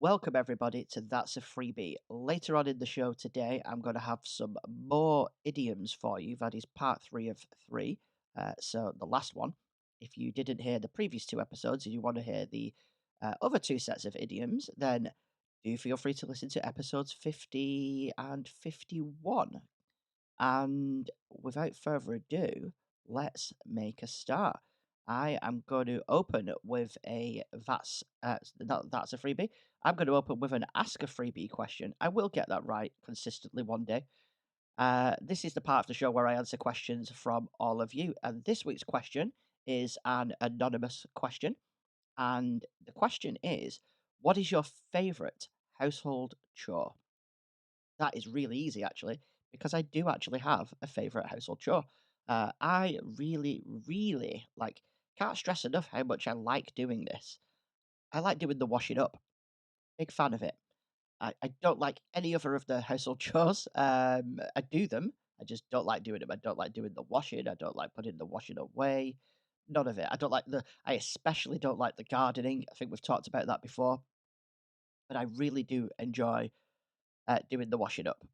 Welcome, everybody, to That's a Freebie. Later on in the show today, I'm going to have some more idioms for you. That is part three of three. So, the last one. If you didn't hear the previous two episodes and you want to hear the other two sets of idioms, then do feel free to listen to episodes 50 and 51. And without further ado, let's make a start. I am going to open with that's a freebie. I'm going to open with an ask a freebie question. I will get that right consistently one day. This is the part of the show where I answer questions from all of you. And this week's question is an anonymous question. And the question is, what is your favorite household chore? That is really easy, actually, because I do actually have a favorite household chore. I really, really can't stress enough how much I like doing this. I like doing the washing up. Big fan of it. I don't like any other of the household chores. I do them. I just don't like doing them. I don't like doing the washing. I don't like putting the washing away. None of it. I don't like the. I especially don't like the gardening. I think we've talked about that before. But I really do enjoy doing the washing up.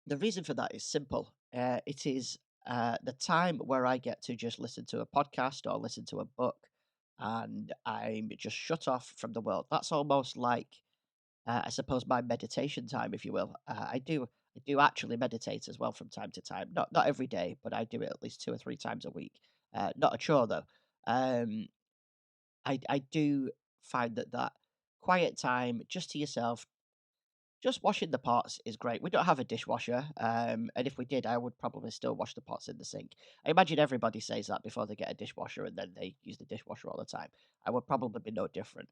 The reason for that is simple. It is the time where I get to just listen to a podcast or listen to a book, and I'm just shut off from the world. That's almost like, I suppose, my meditation time, if you will. I do actually meditate as well from time to time. Not every day, but I do it at least 2 or 3 times a week. Not a chore though. Um, I do find that quiet time just to yourself, just washing the pots is great. We don't have a dishwasher, and if we did, I would probably still wash the pots in the sink. I imagine everybody says that before they get a dishwasher, and then they use the dishwasher all the time. I would probably be no different,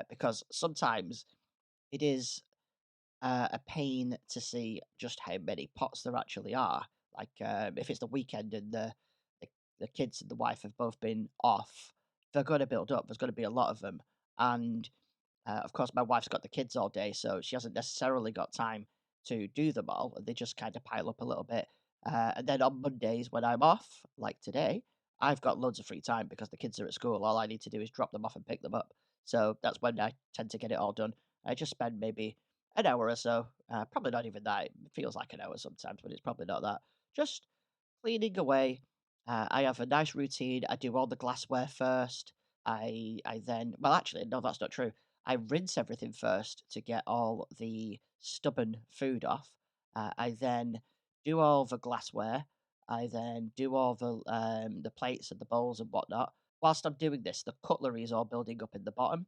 because sometimes it is a pain to see just how many pots there actually are. Like, if it's the weekend and the, the kids and the wife have both been off, they're going to build up. There's going to be a lot of them, and of course, my wife's got the kids all day, so she hasn't necessarily got time to do them all. They just kind of pile up a little bit. And then on Mondays, when I'm off, like today, I've got loads of free time because the kids are at school. All I need to do is drop them off and pick them up. So that's when I tend to get it all done. I just spend maybe an hour or so, probably not even that. It feels like an hour sometimes, but it's probably not that. Just cleaning away. I have a nice routine. I do all the glassware first. I then, well, actually, no, that's not true. I rinse everything first to get all the stubborn food off. I then do all the glassware. I then do all the plates and the bowls and whatnot. Whilst I'm doing this, the cutlery is all building up in the bottom.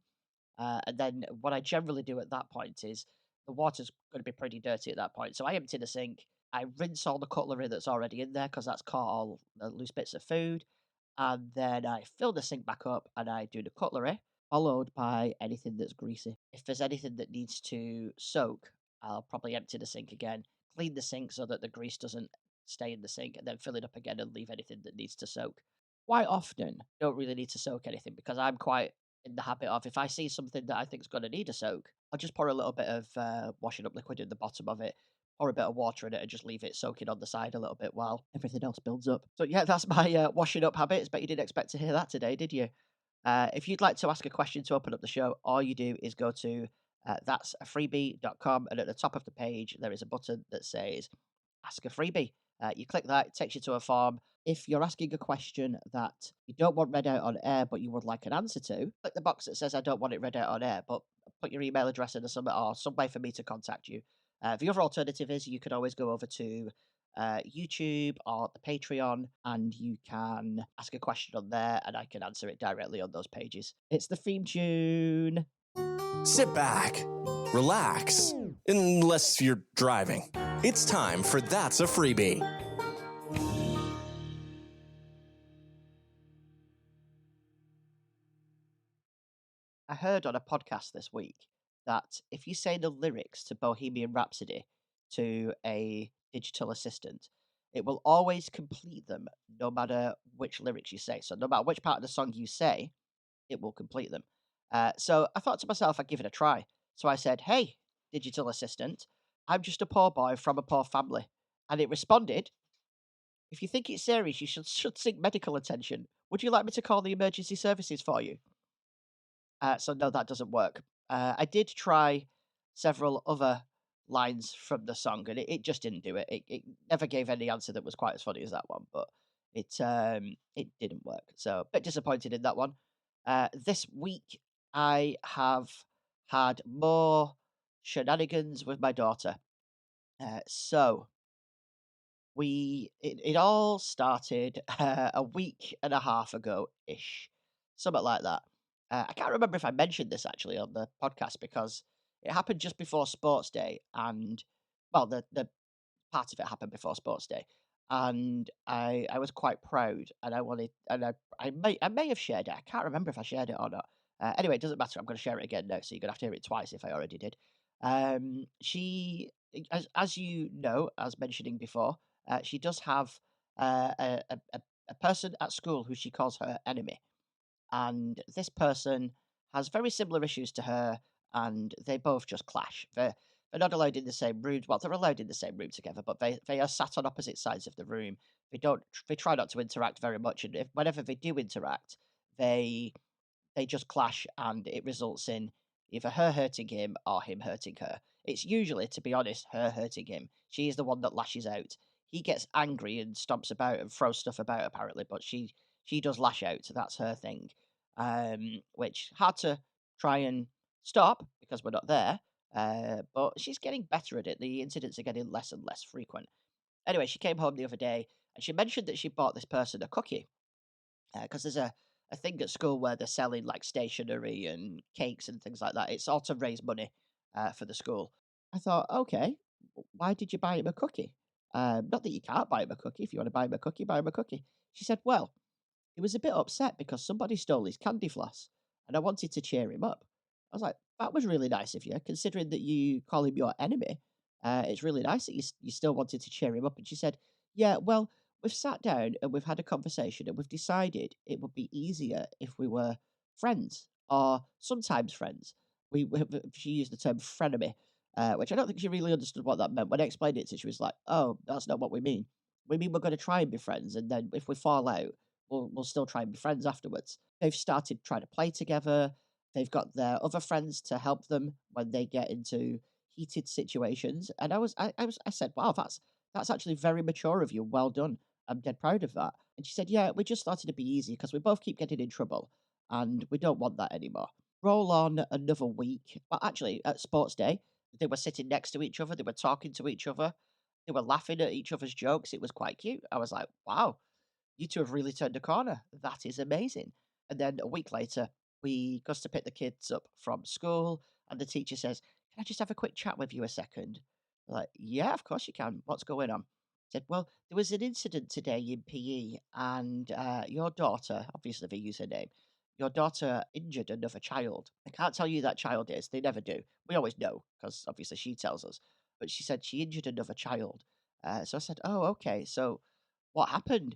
And then what I generally do at that point is the water's going to be pretty dirty at that point. So I empty the sink. I rinse all the cutlery that's already in there because that's caught all the loose bits of food. And then I fill the sink back up and I do the cutlery, followed by anything that's greasy. If there's anything that needs to soak, I'll probably empty the sink again, clean the sink so that the grease doesn't stay in the sink, and then fill it up again and leave anything that needs to soak. Quite often, don't really need to soak anything because I'm quite in the habit of, if I see something that I think is going to need a soak, I'll just pour a little bit of washing up liquid in the bottom of it, pour a bit of water in it, and just leave it soaking on the side a little bit while everything else builds up. So yeah, that's my washing up habits. But you didn't expect to hear that today, did you? If you'd like to ask a question to open up the show, all you do is go to that'safreebie.com, and at the top of the page there is a button that says Ask a Freebie. You click that, it takes you to a form. If you're asking a question that you don't want read out on air, but you would like an answer to, click the box that says I don't want it read out on air, but put your email address in or some way for me to contact you. The other alternative is you could always go over to YouTube or the Patreon, and you can ask a question on there, and I can answer it directly on those pages. It's the theme tune. Sit back, relax, unless you're driving. It's time for That's a Freebie. I heard on a podcast this week that if you say the lyrics to Bohemian Rhapsody to a digital assistant, it will always complete them no matter which lyrics you say. So, no matter which part of the song you say, it will complete them. So, I thought to myself, I'd give it a try. So, I said, "Hey, digital assistant, I'm just a poor boy from a poor family." And it responded, "If you think it's serious, you should seek medical attention. Would you like me to call the emergency services for you?" So no, that doesn't work. I did try several other lines from the song, and it just didn't do it. It never gave any answer that was quite as funny as that one, but it didn't work. So a bit disappointed in that one. This week I have had more shenanigans with my daughter. So it all started a week and a half ago ish, something like that. I can't remember if I mentioned this actually on the podcast because it happened just before sports day, and well, the part of it happened before sports day, and I was quite proud, and I wanted, and I may have shared it. I can't remember if I shared it or not. Anyway, it doesn't matter. I'm going to share it again now, so you're going to have to hear it twice if I already did. She, as you know, as mentioning before, she does have a person at school who she calls her enemy, and this person has very similar issues to her, and they both just clash. They're not allowed in the same room. Well, they're allowed in the same room together, but they are sat on opposite sides of the room. They try not to interact very much, and whenever they do interact, they they just clash, and it results in either her hurting him or him hurting her. It's usually, to be honest, her hurting him. She is the one that lashes out. He gets angry and stomps about and throws stuff about apparently, but she does lash out. That's her thing. Which hard to try and stop because we're not there. But she's getting better at it. The incidents are getting less and less frequent. Anyway, she came home the other day and she mentioned that she bought this person a cookie because there's a thing at school where they're selling like stationery and cakes and things like that. It's all to raise money for the school. I thought, okay, why did you buy him a cookie? Not that you can't buy him a cookie. If you want to buy him a cookie, buy him a cookie. She said, well, he was a bit upset because somebody stole his candy floss and I wanted to cheer him up. I was like, that was really nice of you, considering that you call him your enemy. It's really nice that you still wanted to cheer him up. And she said, yeah, well, we've sat down and we've had a conversation and we've decided it would be easier if we were friends or sometimes friends. She used the term frenemy, which I don't think she really understood what that meant. When I explained it to her, she was like, oh, that's not what we mean. We mean we're going to try and be friends. And then if we fall out, we'll still try and be friends afterwards. They've started trying to play together. They've got their other friends to help them when they get into heated situations. And I said, wow, that's actually very mature of you. Well done. I'm dead proud of that. And she said, yeah, we just thought it'd be easy because we both keep getting in trouble and we don't want that anymore. Roll on another week. Well, actually, at sports day, they were sitting next to each other. They were talking to each other. They were laughing at each other's jokes. It was quite cute. I was like, wow, you two have really turned a corner. That is amazing. And then a week later, we goes to pick the kids up from school, and the teacher says, "Can I just have a quick chat with you a second?" We're like, yeah, of course you can. What's going on? Said, well, there was an incident today in PE, and your daughter, obviously they use her name, your daughter injured another child. I can't tell you who that child is. They never do. We always know because obviously she tells us. But she said she injured another child. So I said, oh, okay. So what happened?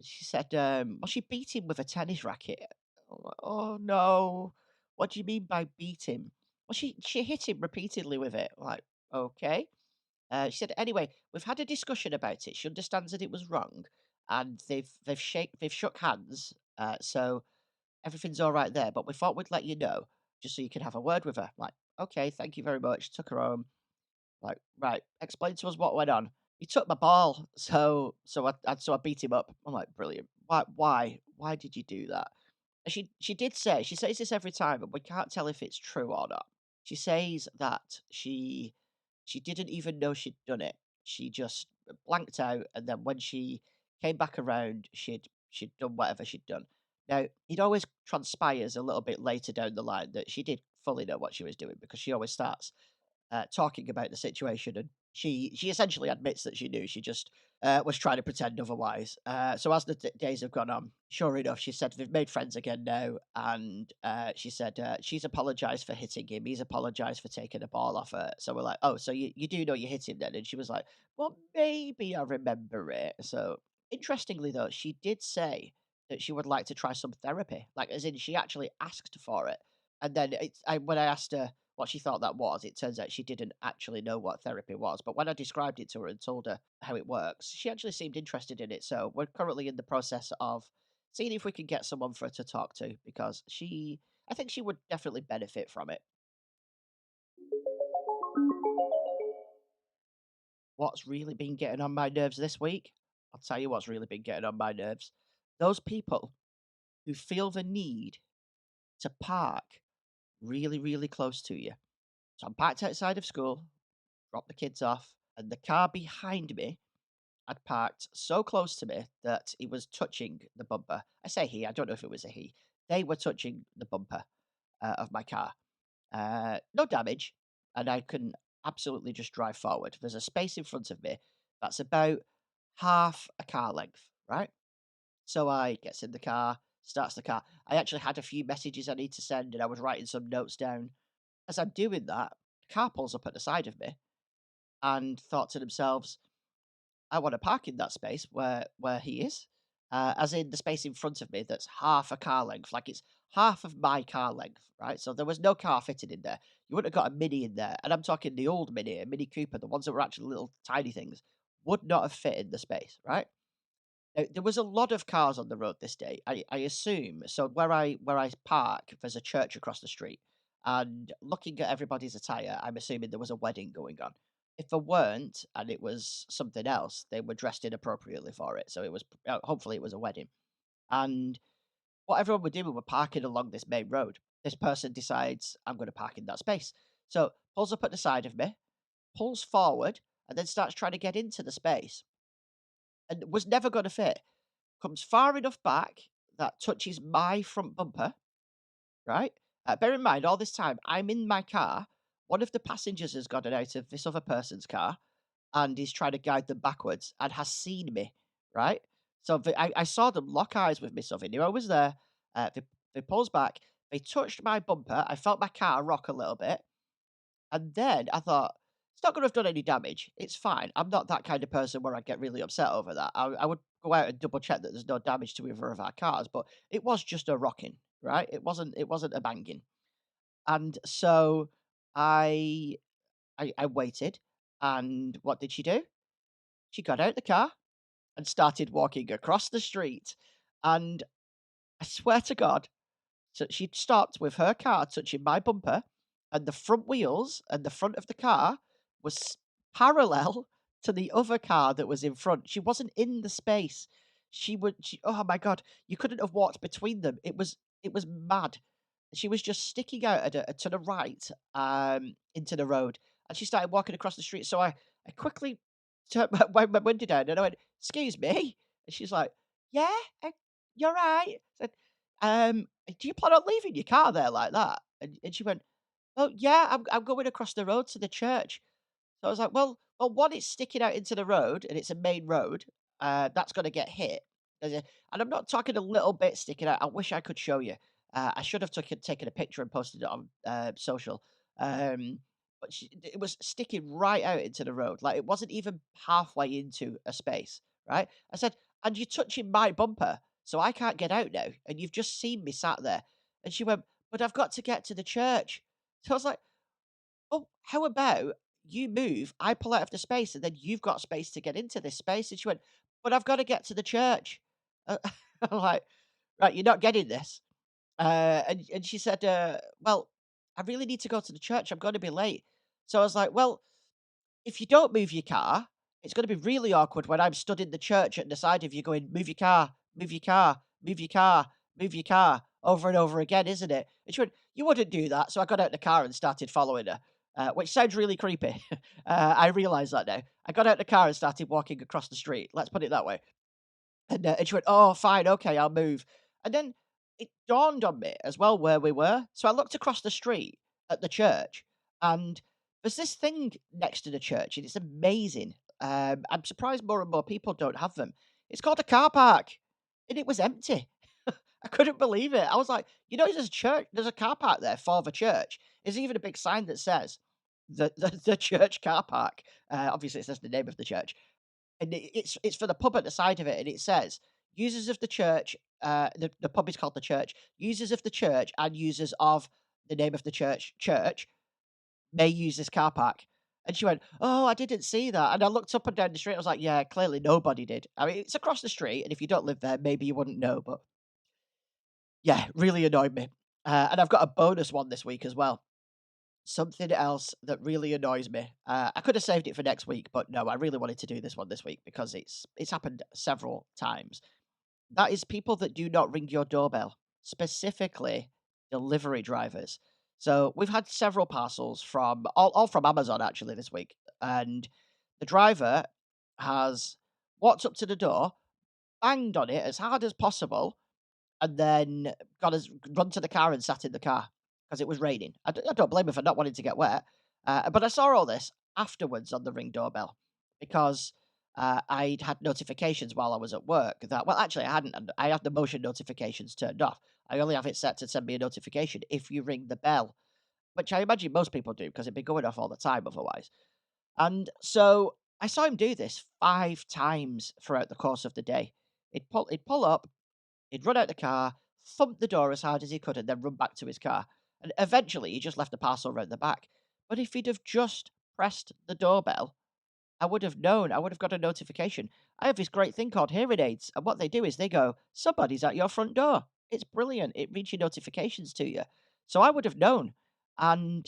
She said, well, she beat him with a tennis racket. I'm like, oh no. What do you mean by beat him? Well, she hit him repeatedly with it. I'm like, okay. She said, anyway, we've had a discussion about it. She understands that it was wrong, and they've shook hands. So everything's all right there. But we thought we'd let you know just so you can have a word with her. Like, okay, thank you very much. Took her home. Like, right, explain to us what went on. He took my ball, so I beat him up. I'm like, brilliant. Why did you do that? And she did say she says this every time, but we can't tell if it's true or not. She says that she didn't even know she'd done it. She just blanked out, and then when she came back around, she'd done whatever she'd done. Now it always transpires a little bit later down the line that she did fully know what she was doing because she always starts talking about the situation, and she essentially admits that she knew. She just was trying to pretend otherwise. So as the days have gone on, sure enough, she said they've made friends again now, and she said she's apologised for hitting him. He's apologised for taking the ball off her. So we're like, oh, so you do know you hit him then? And she was like, well, maybe I remember it. So interestingly, though, she did say that she would like to try some therapy, like as in she actually asked for it. And then when I asked her what she thought that was, it turns out she didn't actually know what therapy was. But when I described it to her and told her how it works, she actually seemed interested in it. So we're currently in the process of seeing if we can get someone for her to talk to because I think she would definitely benefit from it. What's really been getting on my nerves this week? I'll tell you what's really been getting on my nerves. Those people who feel the need to park really, really close to you. So I'm parked outside of school, drop the kids off, and the car behind me had parked so close to me that he was touching the bumper. I say he, I don't know if it was a he. They were touching the bumper of my car. No damage, and I can absolutely just drive forward. There's a space in front of me that's about half a car length, right? So I gets in the car, starts the car. I actually had a few messages I need to send, and I was writing some notes down. As I'm doing that, the car pulls up at the side of me and thought to themselves, I want to park in that space where he is, as in the space in front of me that's half a car length, like it's half of my car length, right? So there was no car fitted in there. You wouldn't have got a Mini in there, and I'm talking the old Mini, a Mini Cooper, the ones that were actually little tiny things, would not have fit in the space, right? Now, there was a lot of cars on the road this day. I assume so. Where I park, there's a church across the street, and looking at everybody's attire, I'm assuming there was a wedding going on. If there weren't, and it was something else, they were dressed inappropriately for it. So it was hopefully it was a wedding. And what everyone were doing were parking along this main road. This person decides I'm going to park in that space, so pulls up at the side of me, pulls forward, and then starts trying to get into the space, and was never going to fit. Comes far enough back that touches my front bumper, right? Bear in mind, all this time, I'm in my car. One of the passengers has gotten out of this other person's car and is trying to guide them backwards and has seen me, right? So I saw them lock eyes with me, so they knew I was there. They pulls back, they touched my bumper. I felt my car rock a little bit. And then I thought, it's not going to have done any damage. It's fine. I'm not that kind of person where I get really upset over that. I would go out and double check that there's no damage to either of our cars, but it was just a rocking, right? It wasn't a banging. And so I I waited, and what did she do? She got out the car and started walking across the street. And I swear to God, so she'd stopped with her car touching my bumper, and the front wheels and the front of the car was parallel to the other car that was in front. She wasn't in the space. Oh my God, you couldn't have walked between them. It was mad. She was just sticking out to the right, into the road, and she started walking across the street. So I quickly turned my window down and I went, "Excuse me," and she's like, "Yeah, you're right." I said, "Do you plan on leaving your car there like that?" And she went, "Oh yeah, I'm going across the road to the church." So I was like, one, it's sticking out into the road and it's a main road. That's going to get hit. And I'm not talking a little bit sticking out. I wish I could show you. I should have taken a picture and posted it on social. Um, but it was sticking right out into the road. Like it wasn't even halfway into a space, right? I said, and you're touching my bumper, so I can't get out now. And you've just seen me sat there. And she went, but I've got to get to the church. So I was like, oh, how about you move? I pull out of the space, and then you've got space to get into this space. And she went, but I've got to get to the church. I'm like, right, you're not getting this. And she said, well, I really need to go to the church. I'm going to be late. So I was like, well, if you don't move your car, it's going to be really awkward when I'm stood in the church at the side of you going, move your car, move your car, move your car, move your car, over and over again, isn't it? And she went, you wouldn't do that. So I got out the car and started following her, which sounds really creepy. I realize that now. I got out the car and started walking across the street. Let's put it that way. And she went, "Oh, fine, okay, I'll move." And then it dawned on me as well where we were. So I looked across the street at the church, and there's this thing next to the church, and it's amazing. I'm surprised more and more people don't have them. It's called a car park, and it was empty. I couldn't believe it. I was like, there's a church, there's a car park there for the church. There's even a big sign that says the church car park. Obviously, it says the name of the church, and it's for the pub at the side of it, and it says users of the church. The pub is called the church. Users of the church and users of the name of the church may use this car park. And she went, "Oh, I didn't see that." And I looked up and down the street. I was like, "Yeah, clearly nobody did." I mean, it's across the street, and if you don't live there, maybe you wouldn't know. But yeah, really annoyed me. And I've got a bonus one this week as well. Something else that really annoys me. I could have saved it for next week, but no, I really wanted to do this one this week because it's happened several times. That is people that do not ring your doorbell, specifically delivery drivers. So we've had several parcels from all from Amazon actually this week, and the driver has walked up to the door, banged on it as hard as possible, and then got us run to the car and sat in the car because it was raining. I don't blame him for not wanting to get wet, but I saw all this afterwards on the Ring doorbell because I'd had notifications while I was at work that well, actually, I hadn't. I had the motion notifications turned off. I only have it set to send me a notification if you ring the bell, which I imagine most people do because it'd be going off all the time otherwise. And so I saw him do this 5 times throughout the course of the day. He'd pull up, he'd run out the car, thump the door as hard as he could, and then run back to his car. And eventually, he just left the parcel round the back. But if he'd have just pressed the doorbell, I would have known. I would have got a notification. I have this great thing called hearing aids, and what they do is they go, "Somebody's at your front door." It's brilliant. It reads your notifications to you. So I would have known, and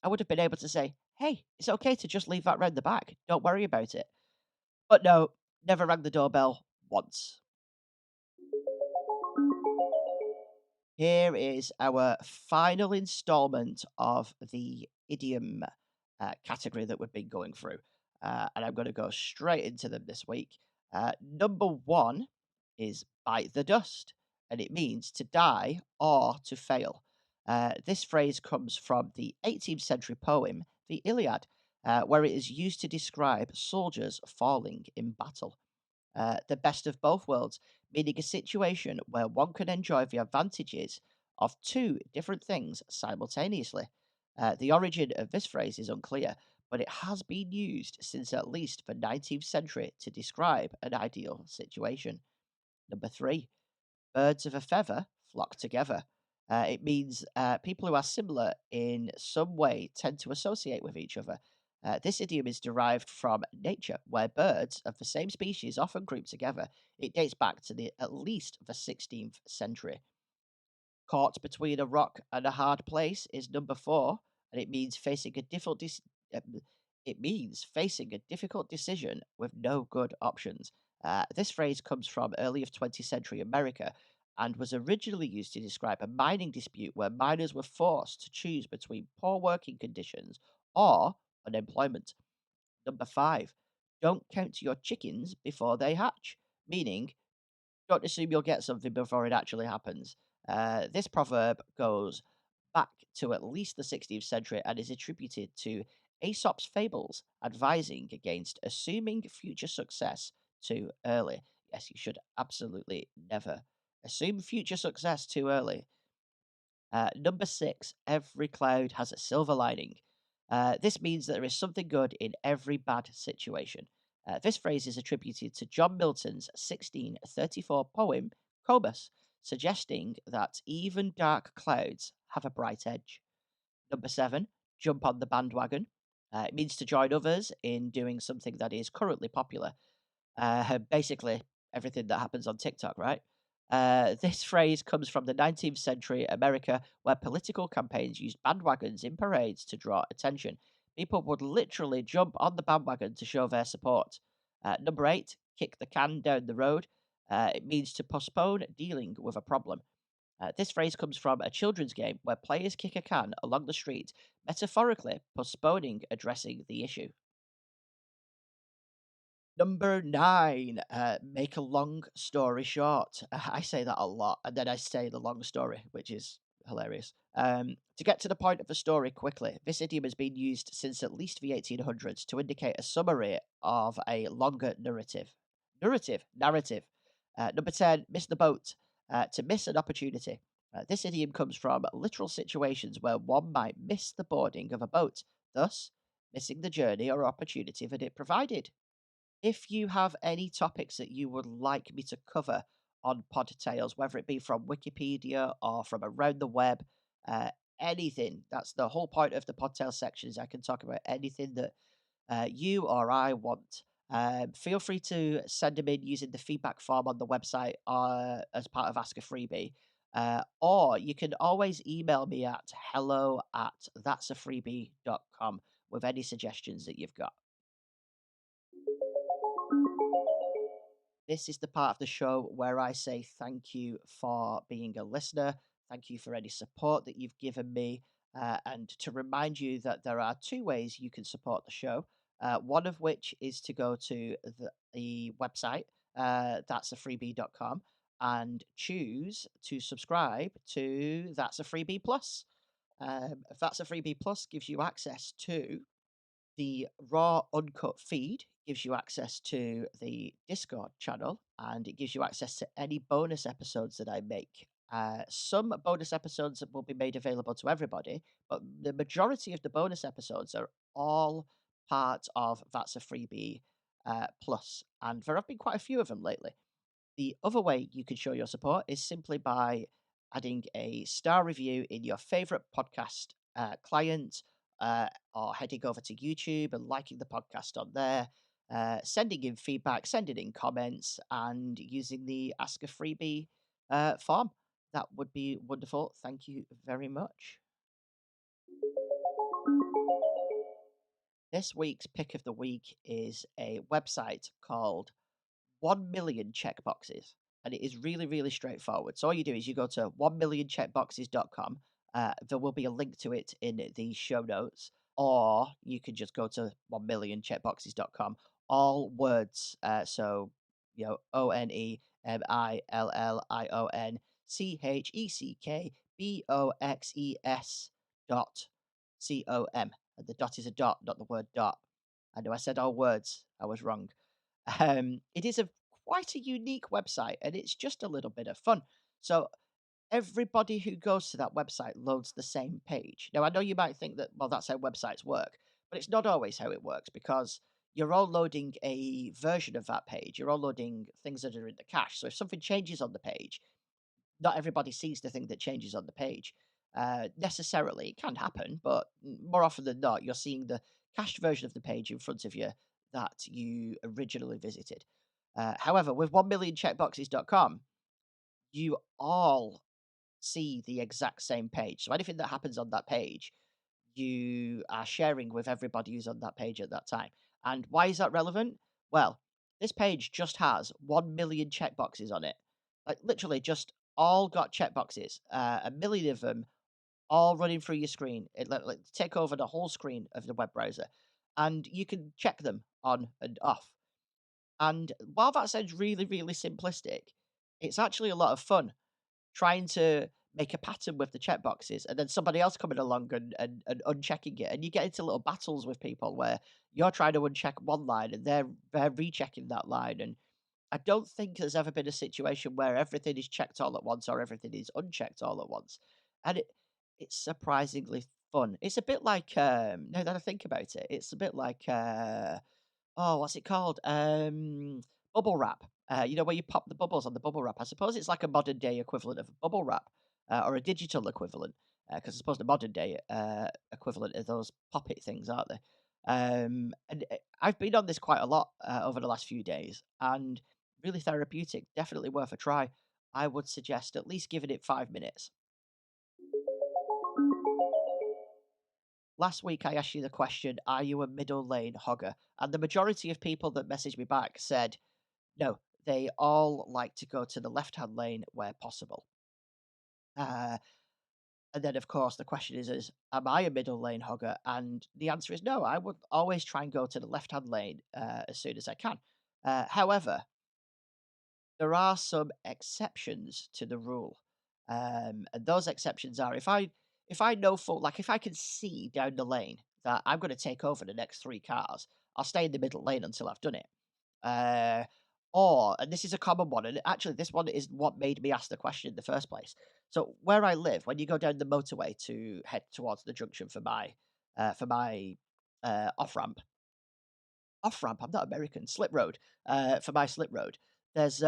I would have been able to say, "Hey, it's okay to just leave that round the back. Don't worry about it." But no, never rang the doorbell once. Here is our final installment of the idiom category that we've been going through. And I'm going to go straight into them this week. Number one is bite the dust, and it means to die or to fail. This phrase comes from the 18th century poem, the Iliad, where it is used to describe soldiers falling in battle. The best of both worlds, meaning a situation where one can enjoy the advantages of two different things simultaneously. The origin of this phrase is unclear, but it has been used since at least the 19th century to describe an ideal situation. Number three, birds of a feather flock together. It means people who are similar in some way tend to associate with each other. This idiom is derived from nature, where birds of the same species often group together. It dates back to at least the 16th century. Caught between a rock and a hard place is number four, and um, it means facing a difficult decision with no good options. This phrase comes from early of 20th century America and was originally used to describe a mining dispute where miners were forced to choose between poor working conditions or unemployment. Number five, don't count your chickens before they hatch, meaning don't assume you'll get something before it actually happens. This proverb goes back to at least the 16th century and is attributed to Aesop's fables, advising against assuming future success too early. Yes, you should absolutely never assume future success too early. Number six, every cloud has a silver lining. This means that there is something good in every bad situation. This phrase is attributed to John Milton's 1634 poem, Comus, suggesting that even dark clouds have a bright edge. Number seven, jump on the bandwagon. It means to join others in doing something that is currently popular. Basically, everything that happens on TikTok, right? This phrase comes from the 19th century America, where political campaigns used bandwagons in parades to draw attention. People would literally jump on the bandwagon to show their support. Number eight, kick the can down the road. It means to postpone dealing with a problem. This phrase comes from a children's game where players kick a can along the street, metaphorically postponing addressing the issue. Number 9, make a long story short. I say that a lot, and then I say the long story, which is hilarious. To get to the point of the story quickly, this idiom has been used since at least the 1800s to indicate a summary of a longer narrative. Narrative. Number 10, miss the boat. To miss an opportunity. This idiom comes from literal situations where one might miss the boarding of a boat, thus missing the journey or opportunity that it provided. If you have any topics that you would like me to cover on Podtails, whether it be from Wikipedia or from around the web, uh, anything, that's the whole point of the Podtail section is I can talk about anything that you or I want. Feel free to send them in using the feedback form on the website as part of Ask a Freebie. Or you can always email me at hello@that'safreebie.com with any suggestions that you've got. This is the part of the show where I say thank you for being a listener. Thank you for any support that you've given me. And to remind you that there are two ways you can support the show. One of which is to go to the website, that's a freebie.com, and choose to subscribe to That's a Freebie Plus. That's a Freebie Plus gives you access to the raw, uncut feed, gives you access to the Discord channel, and it gives you access to any bonus episodes that I make. Some bonus episodes will be made available to everybody, but the majority of the bonus episodes are all part of That's a Freebie Plus, and there have been quite a few of them lately. The other way you can show your support is simply by adding a star review in your favorite podcast client, or heading over to YouTube and liking the podcast on there, sending in feedback, sending in comments, and using the Ask a Freebie form. That would be wonderful. Thank you very much. This week's pick of the week is a website called 1 million checkboxes. And it is really, really straightforward. So all you do is you go to 1millioncheckboxes.com. There will be a link to it in the show notes, or you can just go to 1millioncheckboxes.com. All words. ONEMILLIONCHECKBOXES.com. And the dot is a dot, not the word dot. I know I said all words. I was wrong. It is a quite a unique website, and it's just a little bit of fun. So everybody who goes to that website loads the same page. Now I know you might think that, well, that's how websites work, but it's not always how it works, because you're all loading a version of that page. You're all loading things that are in the cache. So if something changes on the page, not everybody sees the thing that changes on the page. Necessarily, it can happen, but more often than not, you're seeing the cached version of the page in front of you that you originally visited. However, with 1millioncheckboxes.com, you all see the exact same page. So anything that happens on that page, you are sharing with everybody who's on that page at that time. And why is that relevant? Well, this page just has 1 million checkboxes on it. Like literally just all got checkboxes, a million of them all running through your screen. It like take over the whole screen of the web browser, and you can check them on and off. And while that sounds really, really simplistic, it's actually a lot of fun trying to make a pattern with the checkboxes and then somebody else coming along and unchecking it. And you get into little battles with people where you're trying to uncheck one line and they're rechecking that line. And I don't think there's ever been a situation where everything is checked all at once or everything is unchecked all at once. And it's surprisingly fun. It's a bit like now that I think about it, it's a bit like oh, what's it called? Bubble wrap. Where you pop the bubbles on the bubble wrap. I suppose it's like a modern day equivalent of bubble wrap, or a digital equivalent, because I suppose the modern day equivalent are those pop it things, aren't they? And I've been on this quite a lot over the last few days, and really therapeutic. Definitely worth a try. I would suggest at least giving it 5 minutes. Last week, I asked you the question, are you a middle lane hogger? And the majority of people that messaged me back said, no, they all like to go to the left hand lane where possible. Uh, and then, of course, the question is, am I a middle lane hogger? And the answer is no, I would always try and go to the left hand lane as soon as I can. However, there are some exceptions to the rule. And those exceptions are if I know full like if I can see down the lane that I'm going to take over the next three cars, I'll stay in the middle lane until I've done it. Uh, or and this is a common one, and actually this one is what made me ask the question in the first place. So where I live, when you go down the motorway to head towards the junction for my off ramp, I'm not American, slip road, for my slip road. There's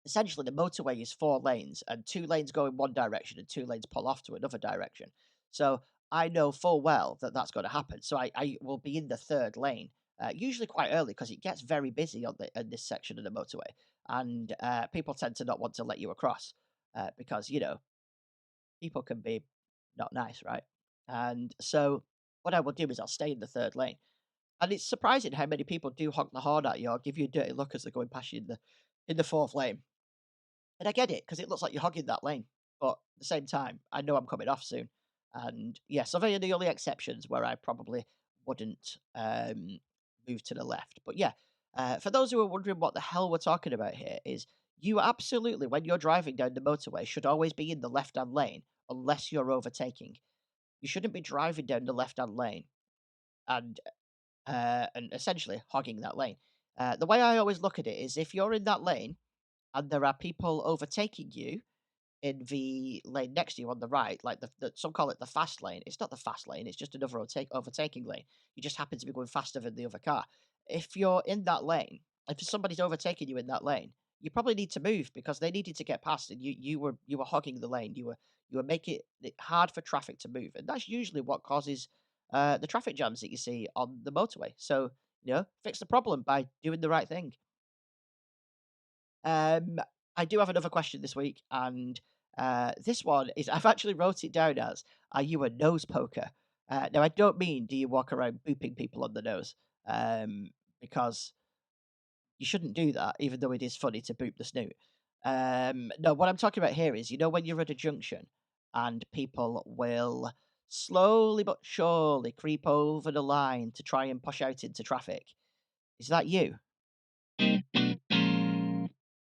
essentially the motorway is four lanes, and two lanes go in one direction and two lanes pull off to another direction. So I know full well that that's going to happen. So I will be in the third lane, usually quite early because it gets very busy on in this section of the motorway, and people tend to not want to let you across. because people can be not nice, right? And so what I will do is I'll stay in the third lane. And it's surprising how many people do honk the horn at you or give you a dirty look as they're going past you in the fourth lane. And I get it because it looks like you're hogging that lane. But at the same time, I know I'm coming off soon. And yes, so they are the only exceptions where I probably wouldn't move to the left. But yeah, for those who are wondering what the hell we're talking about here, is you absolutely, when you're driving down the motorway, should always be in the left hand lane unless you're overtaking. You shouldn't be driving down the left hand lane and and essentially hogging that lane. The way I always look at it is if you're in that lane and there are people overtaking you in the lane next to you on the right, like some call it the fast lane. It's not the fast lane; it's just another overtaking lane. You just happen to be going faster than the other car. If you're in that lane, if somebody's overtaking you in that lane, you probably need to move because they needed to get past, and you were hogging the lane. You were making it hard for traffic to move, and that's usually what causes the traffic jams that you see on the motorway. So fix the problem by doing the right thing. Um, I do have another question this week, and this one is I've actually wrote it down as "Are you a nose poker?" Now, I don't mean do you walk around booping people on the nose, because you shouldn't do that, even though it is funny to boop the snoot. No, what I'm talking about here is when you're at a junction and people will slowly but surely creep over the line to try and push out into traffic. Is that you?